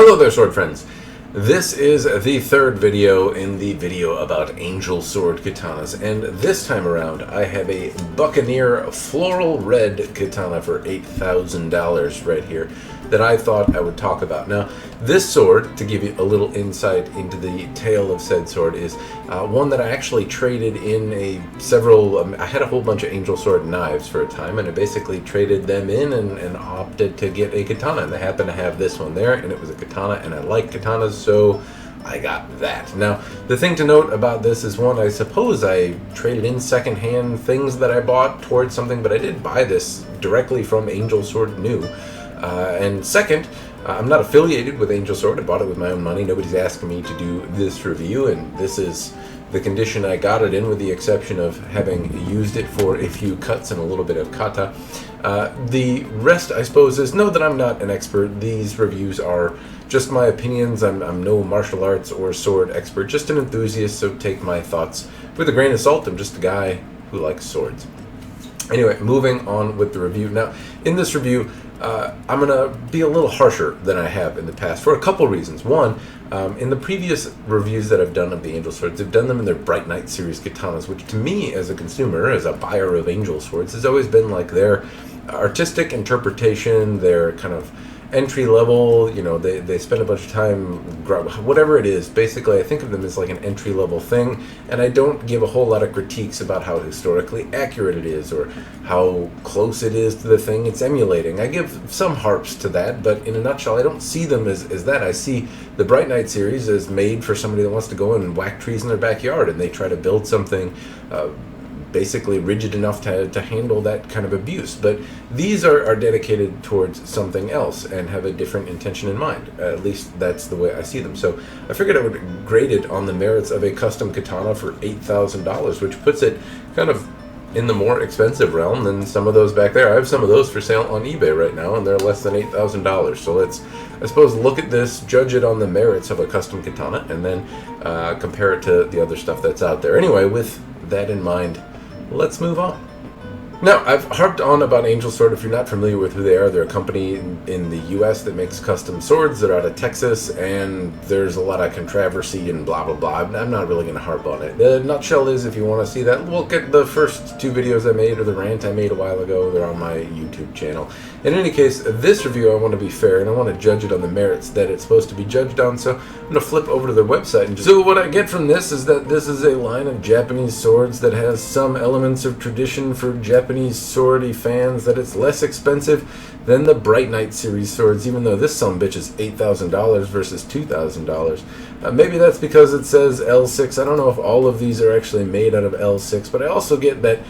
Hello there, sword friends. This is the third video in the video about Angel Sword katanas, and this time around I have a Buccaneer floral red katana for $8,000 right here that I thought I would talk about. Now, this sword, to give you a little insight into the tale of said sword, is one that I actually traded in I had a whole bunch of Angel Sword knives for a time, and I basically traded them in and opted to get a katana, and I happened to have this one there, and it was a katana, and I like katanas, so I got that. Now, the thing to note about this is, one, I suppose I traded in secondhand things that I bought towards something, but I did buy this directly from Angel Sword new. And second, I'm not affiliated with Angel Sword. I bought it with my own money. Nobody's asking me to do this review, and this is the condition I got it in, with the exception of having used it for a few cuts and a little bit of kata. The rest, I suppose, is know that I'm not an expert. These reviews are just my opinions. I'm no martial arts or sword expert, just an enthusiast, so take my thoughts with a grain of salt. I'm just a guy who likes swords. Anyway, moving on with the review. Now, in this review, I'm going to be a little harsher than I have in the past for a couple reasons. One, in the previous reviews that I've done of the Angel Swords, I've done them in their Bright Knight series katanas, which to me, as a consumer, as a buyer of Angel Swords, has always been like their artistic interpretation, their kind of entry level, you know, they spend a bunch of time, whatever it is. Basically, I think of them as like an entry level thing, and I don't give a whole lot of critiques about how historically accurate it is or how close it is to the thing it's emulating. I give some harps to that, but in a nutshell, I don't see them as that. I see the Bright Knight series as made for somebody that wants to go and whack trees in their backyard, and they try to build something basically rigid enough to handle that kind of abuse. But these are dedicated towards something else and have a different intention in mind. At least that's the way I see them. So I figured I would grade it on the merits of a custom katana for $8,000, which puts it kind of in the more expensive realm than some of those back there. I have some of those for sale on eBay right now, and they're less than $8,000. So let's, I suppose, look at this, judge it on the merits of a custom katana, and then compare it to the other stuff that's out there. Anyway, with that in mind, let's move on. Now, I've harped on about Angel Sword. If you're not familiar with who they are, they're a company in the US that makes custom swords. They're out of Texas, and there's a lot of controversy and blah, blah, blah. I'm not really going to harp on it. The nutshell is, if you want to see that, look at the first two videos I made, or the rant I made a while ago. They're on my YouTube channel. In any case, this review, I want to be fair, and I want to judge it on the merits that it's supposed to be judged on, so I'm going to flip over to their website. And so what I get from this is that this is a line of Japanese swords that has some elements of tradition for Japanese swordy fans, that it's less expensive than the Bright Knight series swords, even though this sumbitch is $8,000 versus $2,000. Maybe that's because it says L6. I don't know if all of these are actually made out of L6, but I also get that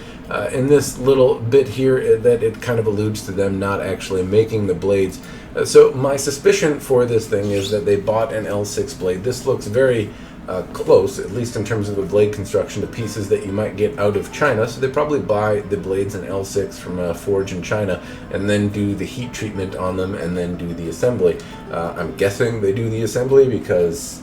in this little bit here that it kind of alludes to them not actually making the blades. So my suspicion for this thing is that they bought an L6 blade. This looks very close, at least in terms of the blade construction, to pieces that you might get out of China. So they probably buy the blades in L6 from a forge in China and then do the heat treatment on them and then do the assembly. I'm guessing they do the assembly because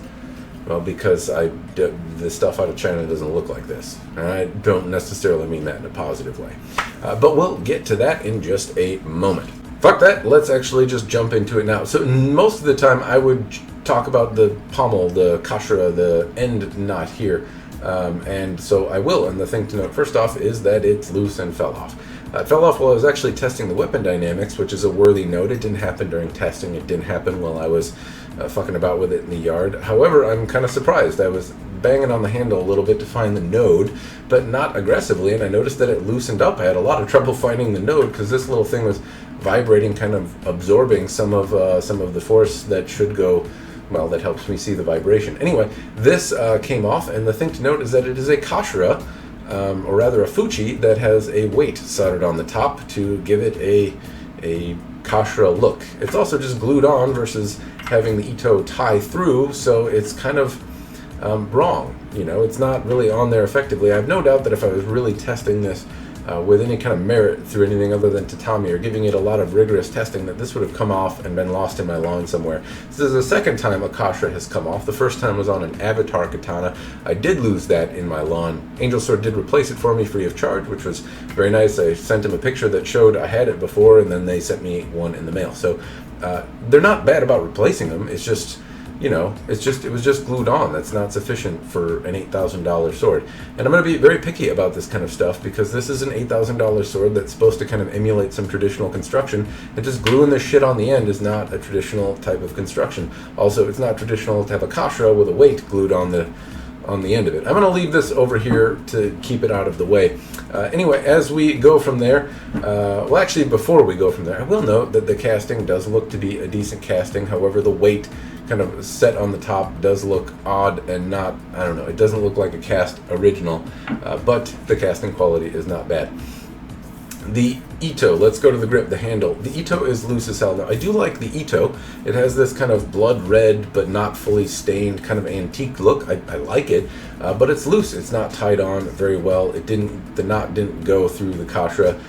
the stuff out of China doesn't look like this. And I don't necessarily mean that in a positive way. But we'll get to that in just a moment. Fuck that, let's actually just jump into it now. So most of the time I would talk about the pommel, the kashira, the end knot here. And so I will, and the thing to note first off is that it's loose and fell off. It fell off while I was actually testing the weapon dynamics, which is a worthy note. It didn't happen during testing, it didn't happen while I was fucking about with it in the yard. However, I'm kind of surprised. I was banging on the handle a little bit to find the node, but not aggressively, and I noticed that it loosened up. I had a lot of trouble finding the node because this little thing was vibrating, kind of absorbing some of the force that should go, well, that helps me see the vibration. Anyway, this came off, and the thing to note is that it is a kashira, or rather a Fucci, that has a weight soldered on the top to give it a kashira look. It's also just glued on versus having the ito tie through, so it's kind of wrong. You know, it's not really on there effectively. I have no doubt that if I was really testing this with any kind of merit through anything other than tatami, or giving it a lot of rigorous testing, that this would have come off and been lost in my lawn somewhere. This is the second time a kashira has come off. The first time was on an Avatar katana. I did lose that in my lawn. Angel Sword did replace it for me free of charge, which was very nice. I sent him a picture that showed I had it before, and then they sent me one in the mail. So They're not bad about replacing them. It's just, you know, it was just glued on. That's not sufficient for an $8,000 sword. And I'm going to be very picky about this kind of stuff because this is an $8,000 sword that's supposed to kind of emulate some traditional construction. And just gluing this shit on the end is not a traditional type of construction. Also, it's not traditional to have a kashra with a weight glued on the end of it. I'm going to leave this over here to keep it out of the way. Anyway, as we go from there, well, actually, before we go from there, I will note that the casting does look to be a decent casting. However, the weight kind of set on the top does look odd and not, I don't know, it doesn't look like a cast original, but the casting quality is not bad. The Ito, let's go to the grip, the handle. The Ito is loose as hell. Now, I do like the Ito. It has this kind of blood red, but not fully stained, kind of antique look. I like it, but it's loose. It's not tied on very well. The knot didn't go through the kashra.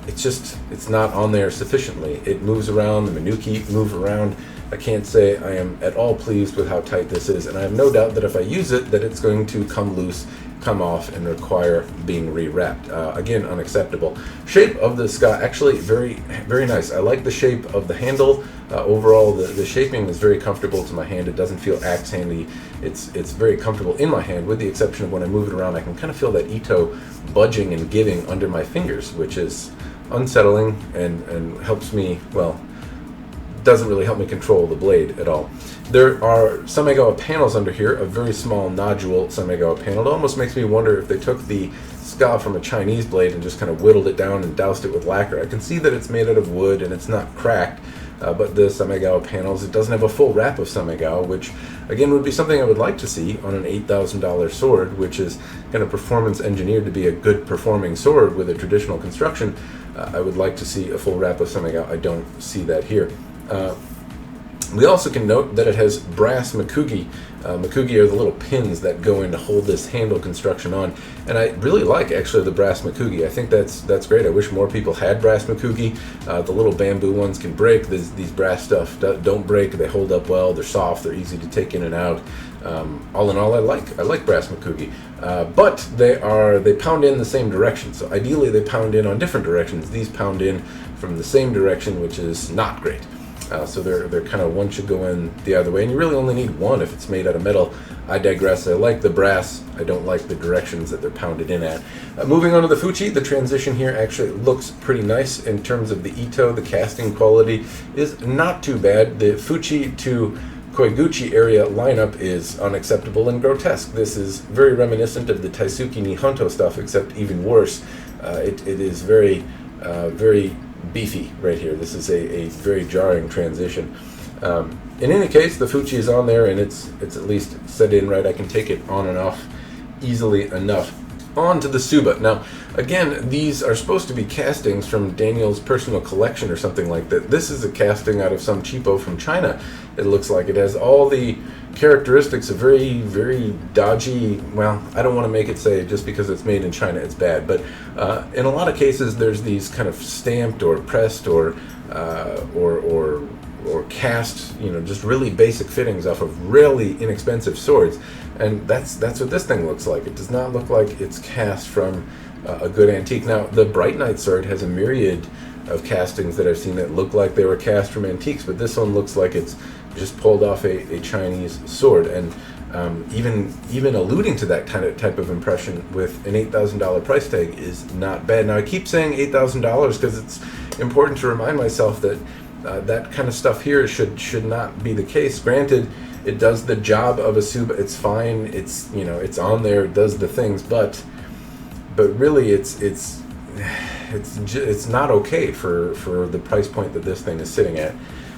It's not on there sufficiently. It moves around, the Minuki move around. I can't say I am at all pleased with how tight this is, and I have no doubt that if I use it, that it's going to come loose, come off, and require being rewrapped. Again, unacceptable. Shape of the ska, actually very, very nice. I like the shape of the handle. Overall, the shaping is very comfortable to my hand. It doesn't feel axe handy. It's very comfortable in my hand, with the exception of when I move it around, I can kind of feel that Ito budging and giving under my fingers, which is unsettling and helps me, well, doesn't really help me control the blade at all. There are Samegawa panels under here, a very small nodule Samegawa panel. It almost makes me wonder if they took the ska from a Chinese blade and just kind of whittled it down and doused it with lacquer. I can see that it's made out of wood and it's not cracked, but the Samegawa panels, it doesn't have a full wrap of Samegawa, which again would be something I would like to see on an $8,000 sword, which is kind of performance engineered to be a good performing sword with a traditional construction. I would like to see a full wrap of Samegawa. I don't see that here. We also can note that it has brass makugi. Makugi are the little pins that go in to hold this handle construction on, and I really like actually the brass makugi. I think that's great. I wish more people had brass makugi. The little bamboo ones can break. These brass stuff don't break. They hold up well. They're soft. They're easy to take in and out. All in all, I like brass makugi, but they pound in the same direction. So ideally, they pound in on different directions. These pound in from the same direction, which is not great. So they're kind of, one should go in the other way, and you really only need one if it's made out of metal. I digress. I like the brass. I don't like the directions that they're pounded in at. Moving on to the Fucci, the transition here actually looks pretty nice in terms of the Ito. The casting quality is not too bad. The Fucci to Koiguchi area lineup is unacceptable and grotesque. This is very reminiscent of the Taisuki Nihonto stuff, except even worse. It is very, very beefy right here. This is a very jarring transition. In any case, the Fucci is on there and it's at least set in right. I can take it on and off easily enough. On to the Tsuba. Now, again, these are supposed to be castings from Daniel's personal collection or something like that. This is a casting out of some cheapo from China. It looks like it has all the characteristics of very, very dodgy. Well, I don't want to make it say just because it's made in China it's bad, but in a lot of cases there's these kind of stamped or pressed or cast, you know, just really basic fittings off of really inexpensive swords, and that's what this thing looks like. It does not look like it's cast from a good antique. Now, the Bright Knight sword has a myriad of castings that I've seen that look like they were cast from antiques, but this one looks like it's just pulled off a Chinese sword, and even alluding to that kind of type of impression with an $8,000 price tag is not bad. Now, I keep saying $8,000 because it's important to remind myself that that kind of stuff here should not be the case. Granted, it does the job of a Tsuba. It's fine. It's, you know, it's on there. It does the things, but really, it's not okay for the price point that this thing is sitting at.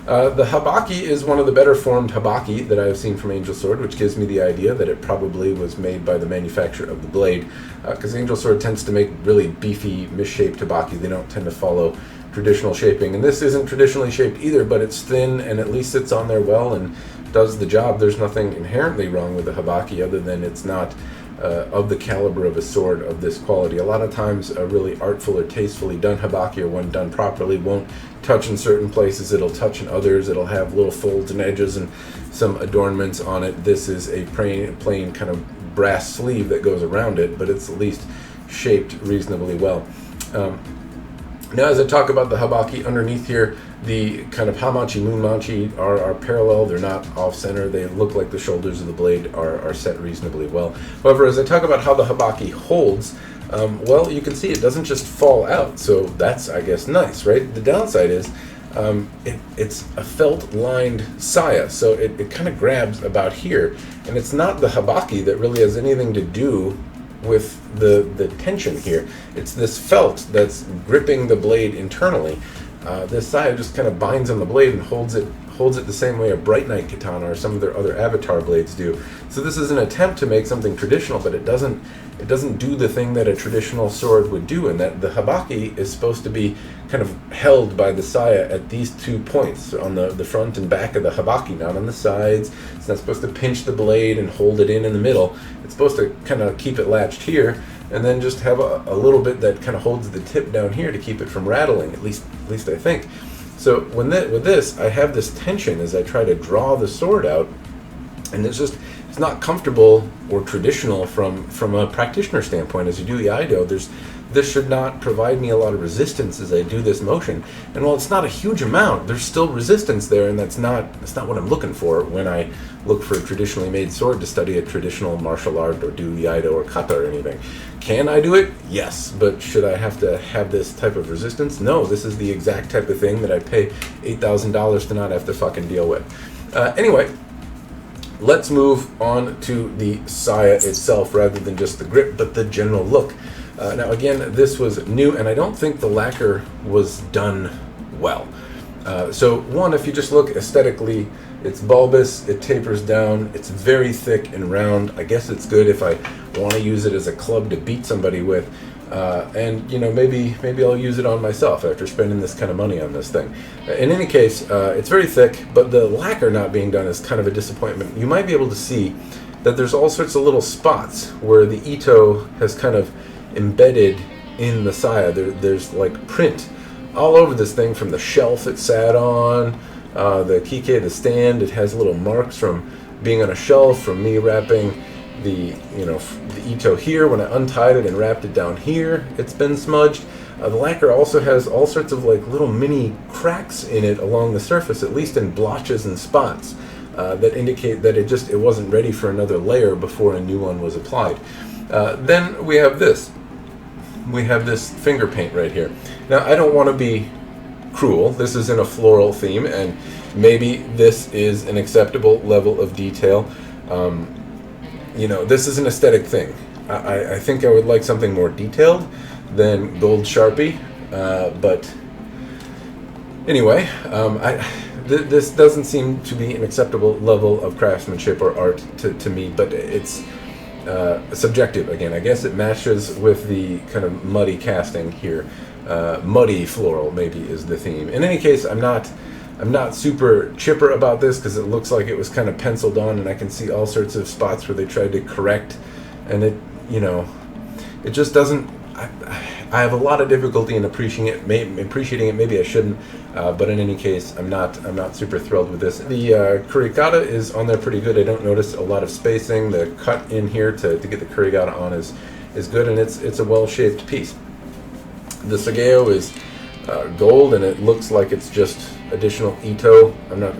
The habaki is one of the better formed habaki that I've seen from Angel Sword, which gives me the idea that it probably was made by the manufacturer of the blade, because Angel Sword tends to make really beefy, misshaped habaki. They don't tend to follow traditional shaping, and this isn't traditionally shaped either, but it's thin and at least sits on there well and does the job. There's nothing inherently wrong with the habaki other than it's not of the caliber of a sword of this quality. A lot of times a really artful or tastefully done habaki, or one done properly, won't touch in certain places, it'll touch in others, it'll have little folds and edges and some adornments on it. This is a plain kind of brass sleeve that goes around it, but it's at least shaped reasonably well. Now, as I talk about the habaki underneath here, The kind of Hamachi, Moonmachi are parallel. They're not off-center. They look like the shoulders of the blade are set reasonably well. However, as I talk about how the habaki holds, well, you can see it doesn't just fall out. So that's, I guess, nice, right? The downside is it's a felt-lined saya, so it kind of grabs about here. And it's not the habaki that really has anything to do with the tension here. It's this felt that's gripping the blade internally. This saya just kind of binds on the blade and holds it the same way a Bright Knight katana or some of their other avatar blades do. So this is an attempt to make something traditional, but it doesn't do the thing that a traditional sword would do, and that the habaki is supposed to be kind of held by the saya at these 2 points, on the front and back of the habaki, not on the sides. It's not supposed to pinch the blade and hold it in the middle. It's supposed to kind of keep it latched here, and then just have a little bit that kind of holds the tip down here to keep it from rattling, at least I think. So with this, I have this tension as I try to draw the sword out, and it's not comfortable or traditional from a practitioner standpoint. As you do Iaido, this should not provide me a lot of resistance as I do this motion. And while it's not a huge amount, there's still resistance there, and that's not what I'm looking for when I look for a traditionally made sword to study a traditional martial art or do Iaido or kata or anything. Can I do it? Yes. But should I have to have this type of resistance? No. This is the exact type of thing that I pay $8,000 to not have to fucking deal with. Anyway, let's move on to the saya itself rather than just the grip, but the general look. Now again, this was new, and I don't think the lacquer was done well. So one, if you just look aesthetically, it's bulbous, it tapers down, it's very thick and round. I guess it's good if I want to use it as a club to beat somebody with. And you know, maybe I'll use it on myself after spending this kind of money on this thing. In any case, it's very thick, but the lacquer not being done is kind of a disappointment. You might be able to see that there's all sorts of little spots where the ito has kind of embedded in the saya. There's like print all over this thing, from the shelf it sat on, the kike, the stand. It has little marks from being on a shelf, from me wrapping the ito here when I untied it and wrapped it down here. It's been smudged. The lacquer also has all sorts of like little mini cracks in it along the surface, at least in blotches and spots, that indicate that it wasn't ready for another layer before a new one was applied. Then we have this. We have this finger paint right here. Now, I don't want to be cruel. This is in a floral theme, and maybe this is an acceptable level of detail. This is an aesthetic thing. I think I would like something more detailed than gold Sharpie, but anyway, this doesn't seem to be an acceptable level of craftsmanship or art to me, but it's subjective again. I guess it matches with the kind of muddy casting here. Muddy floral maybe is the theme. In any case, I'm not super chipper about this because it looks like it was kind of penciled on, and I can see all sorts of spots where they tried to correct, and it just doesn't. I have a lot of difficulty in appreciating it. Maybe I shouldn't, but in any case, I'm not super thrilled with this. The kurigata is on there pretty good. I don't notice a lot of spacing. The cut in here to get the kurigata on is good, and it's a well-shaped piece. The sageo is gold, and it looks like it's just additional ito.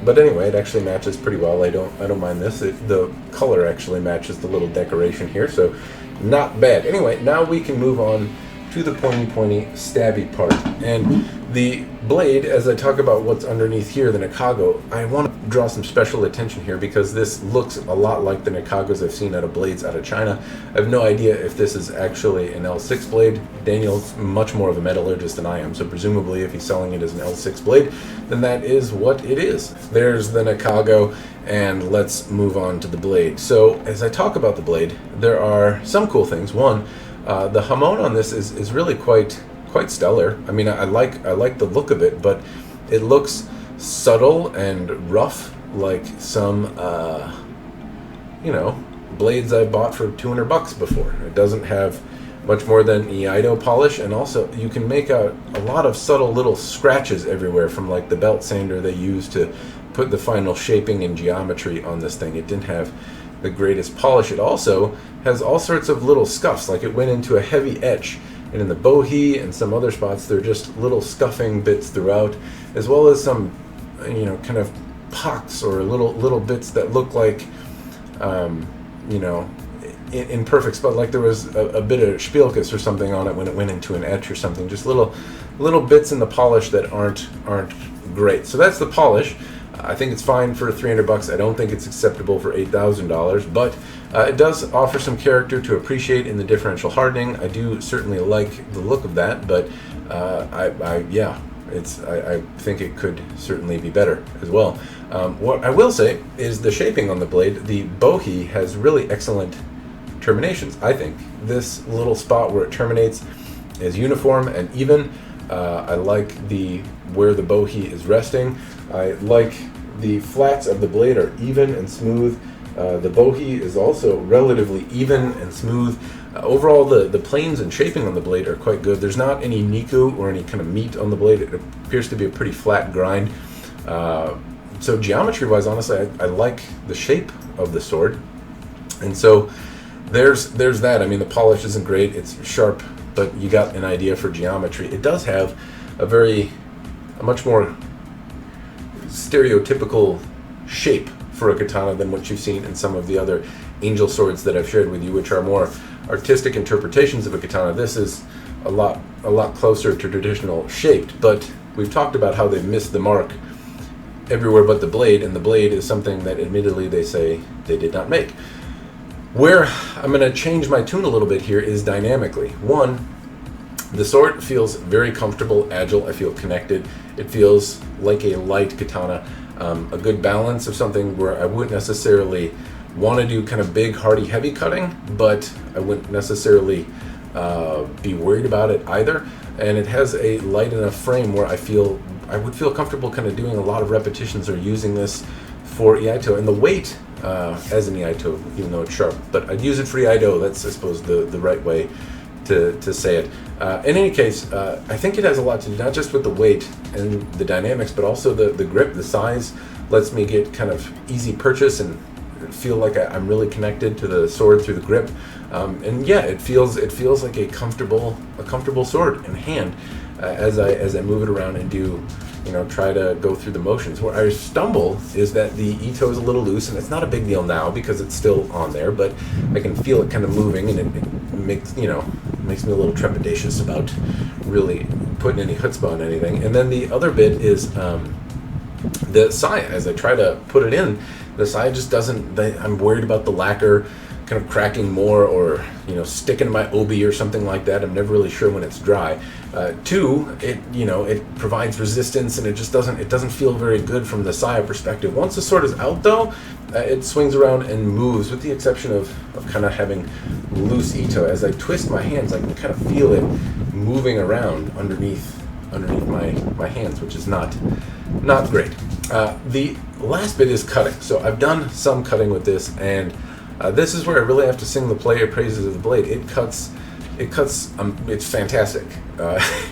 But anyway, it actually matches pretty well. I don't mind this. The color actually matches the little decoration here, so not bad. Anyway, now we can move on to the pointy stabby part. And the blade, as I talk about what's underneath here, the nakago, I want to draw some special attention here because this looks a lot like the nakagos I've seen out of blades out of China. I have no idea if this is actually an L6 blade. Daniel's much more of a metallurgist than I am, so presumably if he's selling it as an L6 blade, then that is what it is. There's the nakago, and let's move on to the blade. So as I talk about the blade, there are some cool things. One, the hamon on this is really quite stellar. I mean, I like the look of it, but it looks subtle and rough, like some blades I bought for $200 before. It doesn't have much more than Iaido polish, and also you can make out a lot of subtle little scratches everywhere from like the belt sander they use to put the final shaping and geometry on this thing. It didn't have the greatest polish. It also has all sorts of little scuffs, like it went into a heavy etch and in the bohi and some other spots, there are just little scuffing bits throughout, as well as some, kind of pocks or little bits that look like, in perfect spot, like there was a bit of spielkes or something on it when it went into an etch or something. Just little bits in the polish that aren't great. So that's the polish. I think it's fine for $300. I don't think it's acceptable for $8,000, but it does offer some character to appreciate in the differential hardening. I do certainly like the look of that, but I think it could certainly be better as well. What I will say is the shaping on the blade. The bohi has really excellent terminations. I think this little spot where it terminates is uniform and even. I like where the bohi is resting. I like the flats of the blade are even and smooth. The bohi is also relatively even and smooth. Overall, the planes and shaping on the blade are quite good. There's not any niku or any kind of meat on the blade. It appears to be a pretty flat grind. So geometry-wise, honestly, I like the shape of the sword. And so there's that. I mean, the polish isn't great. It's sharp, but you got an idea for geometry. It does have a much more stereotypical shape for a katana than what you've seen in some of the other angel swords that I've shared with you, which are more artistic interpretations of a katana. This is a lot closer to traditional shaped, but we've talked about how they've missed the mark everywhere but the blade, and the blade is something that admittedly they say they did not make. Where I'm going to change my tune a little bit here is dynamically. One, the sword feels very comfortable, agile. I feel connected. It feels like a light katana, a good balance of something where I wouldn't necessarily want to do kind of big, hardy, heavy cutting, but I wouldn't necessarily be worried about it either. And it has a light enough frame where I would feel comfortable kind of doing a lot of repetitions or using this for Iaito. And the weight as an Iaito, even though it's sharp, but I'd use it for Iaido. That's, I suppose, the right way to say it. In any case, I think it has a lot to do not just with the weight and the dynamics, but also the grip. The size lets me get kind of easy purchase and feel like I'm really connected to the sword through the grip. And yeah, it feels like a comfortable sword in hand as I move it around and do, try to go through the motions. Where I stumble is that the ito is a little loose, and it's not a big deal now because it's still on there, but I can feel it kind of moving, and it makes me a little trepidatious about really putting any chutzpah on anything. And then the other bit is the sai. As I try to put it in, the sai just doesn't. I'm worried about the lacquer kind of cracking more, or sticking to my obi or something like that. I'm never really sure when it's dry. Two, it provides resistance, and it doesn't feel very good from the saya perspective. Once the sword is out, though, it swings around and moves, with the exception of kind of having loose ito. As I twist my hands, I can kind of feel it moving around underneath my hands, which is not great. The last bit is cutting. So I've done some cutting with this, and this is where I really have to sing the praises of the blade. It cuts. It's fantastic.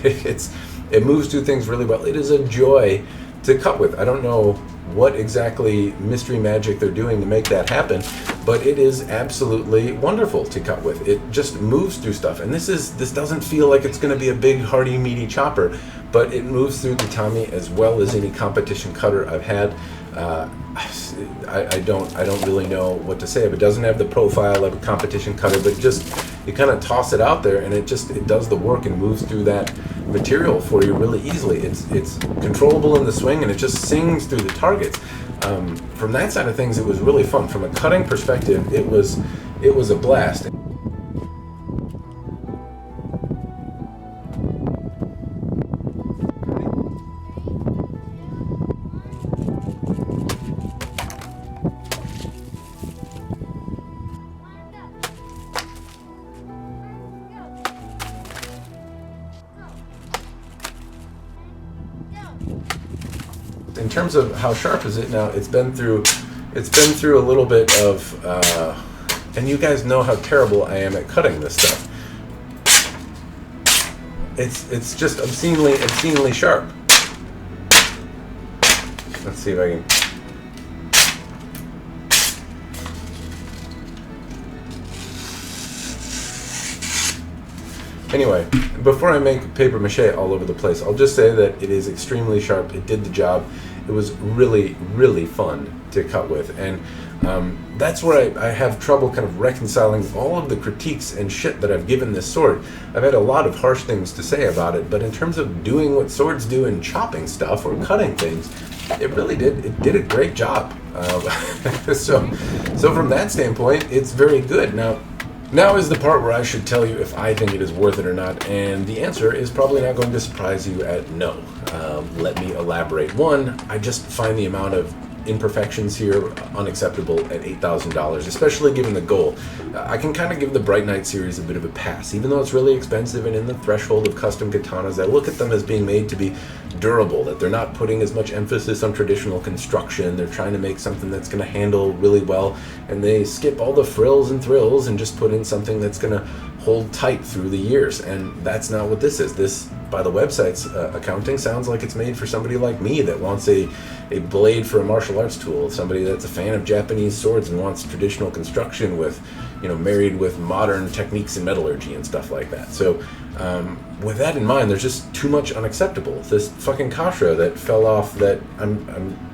It moves through things really well. It is a joy to cut with. I don't know what exactly mystery magic they're doing to make that happen, but it is absolutely wonderful to cut with. It just moves through stuff, and this doesn't feel like it's going to be a big, hearty, meaty chopper, but it moves through the tatami as well as any competition cutter I've had. I don't really know what to say. It doesn't have the profile of a competition cutter, but you kind of toss it out there, and it does the work and moves through that material for you really easily. It's controllable in the swing, and it just sings through the targets. From that side of things, it was really fun. From a cutting perspective, it was a blast. In terms of how sharp is it now, it's been through a little bit of, and you guys know how terrible I am at cutting this stuff. It's just obscenely sharp. Let's see if I can. Anyway, before I make paper mache all over the place, I'll just say that it is extremely sharp. It did the job. It was really, really fun to cut with. And that's where I have trouble kind of reconciling all of the critiques and shit that I've given this sword. I've had a lot of harsh things to say about it, but in terms of doing what swords do and chopping stuff or cutting things, it really did. It did a great job. So from that standpoint, it's very good. Now is the part where I should tell you if I think it is worth it or not, and the answer is probably not going to surprise you at no. Let me elaborate. One, I just find the amount of imperfections here unacceptable at $8,000, especially given the goal. I can kind of give the Bright Knight series a bit of a pass. Even though it's really expensive and in the threshold of custom katanas, I look at them as being made to be durable, that they're not putting as much emphasis on traditional construction. They're trying to make something that's going to handle really well, and they skip all the frills and thrills and just put in something that's going to hold tight through the years. And that's not what this is. This, by the website's accounting, sounds like it's made for somebody like me that wants a blade for a martial arts tool, somebody that's a fan of Japanese swords and wants traditional construction with, married with modern techniques in metallurgy and stuff like that. So with that in mind, there's just too much unacceptable. This fucking kasha that fell off that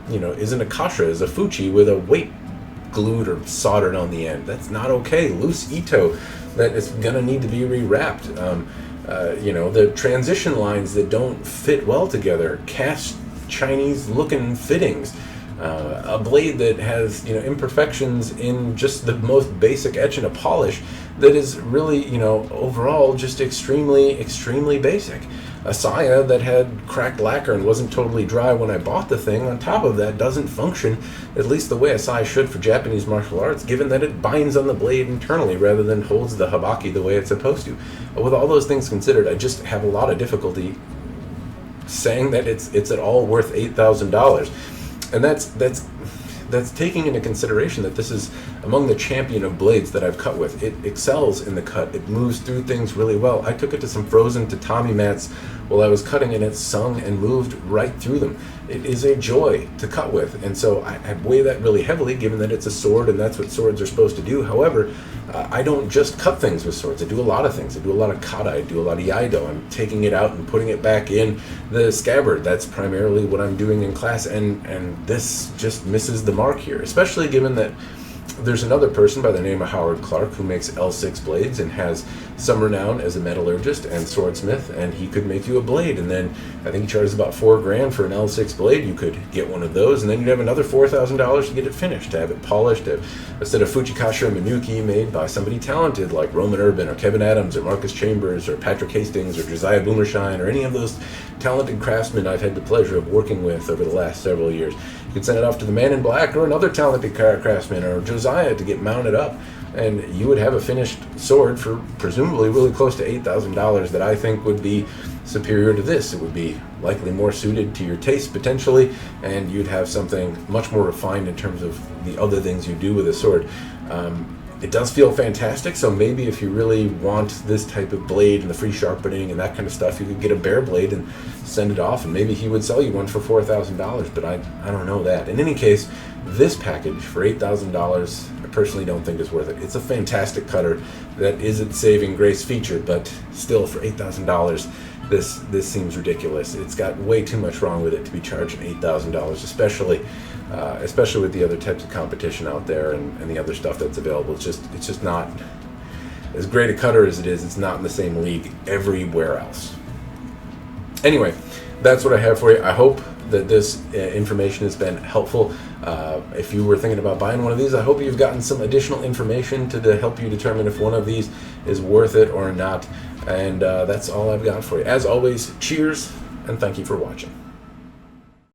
isn't a kasha, is a fuchi with a weight glued or soldered on the end. That's not okay. Loose ito that is gonna need to be rewrapped. The transition lines that don't fit well together, cast Chinese looking fittings, a blade that has imperfections in just the most basic etch and a polish that is really overall just extremely basic. A saya that had cracked lacquer and wasn't totally dry when I bought the thing, on top of that, doesn't function at least the way a saya should for Japanese martial arts, given that it binds on the blade internally rather than holds the habaki the way it's supposed to. With all those things considered, I just have a lot of difficulty saying that it's at all worth $8,000. And that's taking into consideration that this is among the champion of blades that I've cut with. It excels in the cut. It moves through things really well. I took it to some frozen tatami mats while I was cutting, and it sung and moved right through them. It is a joy to cut with, and so I weigh that really heavily, given that it's a sword and that's what swords are supposed to do. However, I don't just cut things with swords. I do a lot of things. I do a lot of kata. I do a lot of iaido. I'm taking it out and putting it back in the scabbard. That's primarily what I'm doing in class, and this just misses the mark here, especially given that there's another person by the name of Howard Clark who makes L6 blades and has some renown as a metallurgist and swordsmith, and he could make you a blade, and then I think he charges about $4,000 for an L6 blade. You could get one of those, and then you'd have another $4,000 to get it finished, to have it polished, to have a set of Fujikasha or Minuki made by somebody talented like Roman Urban or Kevin Adams or Marcus Chambers or Patrick Hastings or Josiah Boomershine or any of those talented craftsmen I've had the pleasure of working with over the last several years. You could send it off to the Man in Black or another talented craftsman or Josiah to get mounted up, and you would have a finished sword for presumably really close to $8,000 that I think would be superior to this. It would be likely more suited to your taste potentially, and you'd have something much more refined in terms of the other things you do with a sword. It does feel fantastic, so maybe if you really want this type of blade and the free sharpening and that kind of stuff, you could get a bare blade and send it off, and maybe he would sell you one for $4,000, but I don't know that. In any case, this package for $8,000, I personally don't think is worth it. It's a fantastic cutter that is its saving grace feature, but still for $8,000, this seems ridiculous. It's got way too much wrong with it to be charging $8,000, especially with the other types of competition out there and the other stuff that's available. It's just not as great a cutter as it is. It's not in the same league everywhere else. Anyway, that's what I have for you. I hope that this information has been helpful. If you were thinking about buying one of these, I hope you've gotten some additional information to help you determine if one of these is worth it or not. And that's all I've got for you. As always, cheers, and thank you for watching.